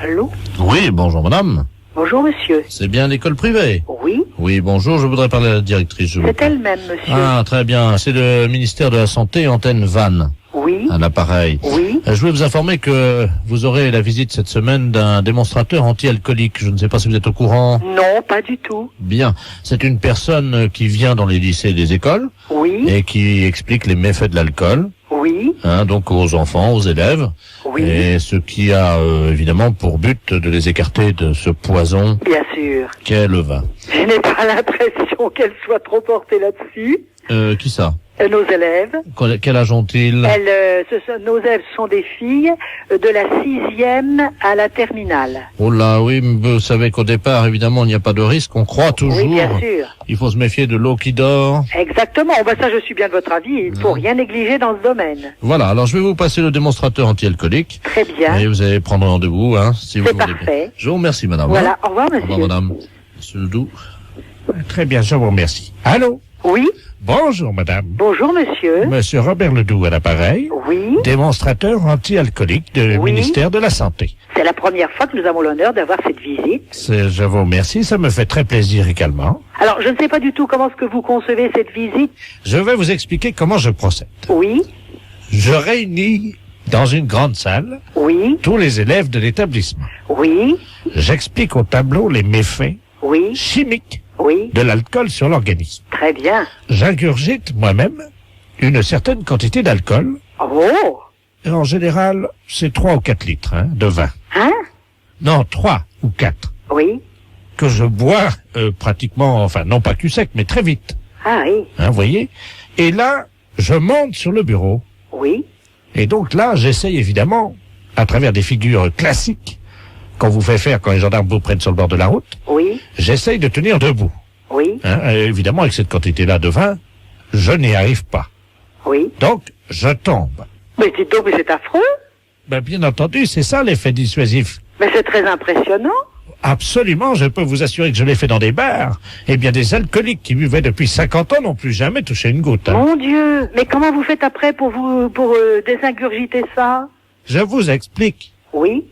Allô? Oui, bonjour madame. Bonjour monsieur. C'est bien l'école privée? Oui, Oui, bonjour, je voudrais parler à la directrice. c'est elle-même monsieur. Ah, très bien. C'est le ministère de la Santé, antenne Vannes, Oui, à l'appareil. oui. Je voulais vous informer que vous aurez la visite cette semaine d'un démonstrateur anti-alcoolique. Je ne sais pas si vous êtes au courant. Non, pas du tout. Bien. C'est une personne qui vient dans les lycées et les écoles Oui, et qui explique les méfaits de l'alcool, oui, donc aux enfants, aux élèves. oui. Et ce qui a évidemment pour but de les écarter de ce poison Bien sûr. qu'est le vin. Je n'ai pas l'impression qu'elle soit trop portée là-dessus. Qui ça? Nos élèves. Quel âge ont-ils? Nos élèves sont des filles de la 6e à la terminale. Oh là, oui, mais vous savez qu'au départ, évidemment, il n'y a pas de risque. On croit toujours. Oui, bien sûr. Il faut se méfier de l'eau qui dort. Exactement. Ça, je suis bien de votre avis. Il ne faut rien négliger dans ce domaine. Voilà, alors je vais vous passer le démonstrateur anti-alcoolique. Très bien. Et vous allez prendre rendez-vous, si vous C'est voulez. parfait. Je vous remercie, madame. Voilà. Au revoir, Au revoir, monsieur. madame. Monsieur Ledoux. Très bien, je vous remercie. Allô? Oui. Bonjour, madame. Bonjour, monsieur. Monsieur Robert Ledoux à l'appareil, Oui. démonstrateur anti-alcoolique du Oui. ministère de la Santé. C'est la première fois que nous avons l'honneur d'avoir cette visite. Je vous remercie, ça me fait très plaisir également. Alors, je ne sais pas du tout comment est-ce que vous concevez cette visite. Je vais vous expliquer comment je procède. Oui, Je réunis dans une grande salle oui, tous les élèves de l'établissement. oui, J'explique au tableau les méfaits oui, chimiques oui. de l'alcool sur l'organisme. Très bien. J'ingurgite moi-même une certaine quantité d'alcool. Oh, Et en général, c'est 3 ou 4 litres de vin. hein? Non, 3 ou 4. Oui. Que je bois pratiquement, enfin non pas cul sec, mais très vite. Ah oui, Vous voyez? Et là, je monte sur le bureau. oui, Et donc là, j'essaye évidemment, à travers des figures classiques, qu'on vous fait faire quand les gendarmes vous prennent sur le bord de la route, oui, j'essaye de tenir debout. oui, Et évidemment, avec cette quantité-là de vin, je n'y arrive pas. oui. Donc, je tombe. Mais dites donc, mais c'est affreux. Ben, bien entendu, c'est ça l'effet dissuasif. Mais c'est très impressionnant. Absolument, je peux vous assurer que je l'ai fait dans des bars. Eh bien, des alcooliques qui buvaient depuis 50 ans n'ont plus jamais touché une goutte. Mon Dieu. Mais comment vous faites après pour désingurgiter ça? Je vous explique. Oui,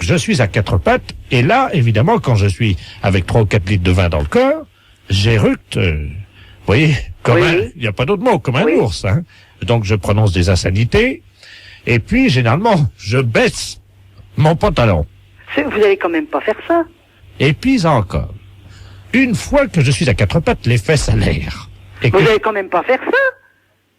Je suis à 4 pattes, et là, évidemment, quand je suis avec 3 ou 4 litres de vin dans le corps, j'éructe, vous voyez, comme Oui. il n'y a pas d'autre mot, comme un Oui. ours. Donc, je prononce des insanités, et puis, généralement, je baisse mon pantalon. vous allez quand même pas faire ça. Et puis encore, une fois que je suis à 4 pattes, les fesses à l'air. Et que- Vous allez quand même pas faire ça.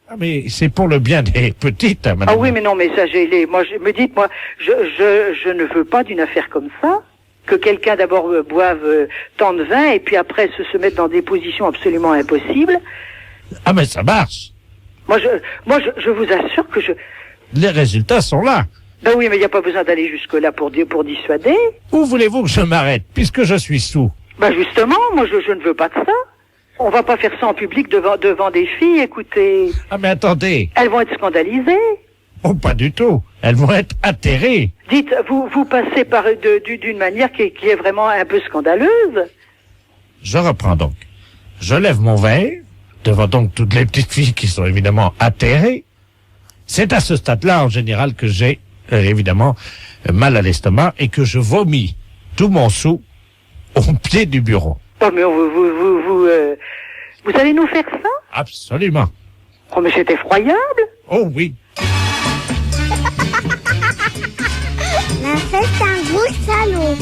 Ah, mais c'est pour le bien des petites, madame. Ah oui, mais non, mais ça, moi, me dites, moi, je ne veux pas d'une affaire comme ça. Que quelqu'un d'abord boive tant de vin et puis après se mette dans des positions absolument impossibles. Ah, mais ça marche. Moi, je vous assure que Les résultats sont là. ben oui, mais il n'y a pas besoin d'aller jusque-là pour dissuader. Où voulez-vous que je m'arrête, puisque je suis sous? Ben justement, moi, je ne veux pas de ça. On va pas faire ça en public devant des filles, écoutez. Ah, mais attendez. Elles vont être scandalisées. Oh, pas du tout. Elles vont être atterrées. Dites, vous passez d'une manière qui est vraiment un peu scandaleuse. Je reprends donc. Je lève mon verre, devant donc toutes les petites filles qui sont évidemment atterrées. C'est à ce stade-là, en général, que j'ai, évidemment, mal à l'estomac et que je vomis tout mon sou au pied du bureau. Oh, mais vous allez nous faire ça? Absolument. Oh, mais c'est effroyable. Oh oui. Mais c'est un gros salaud.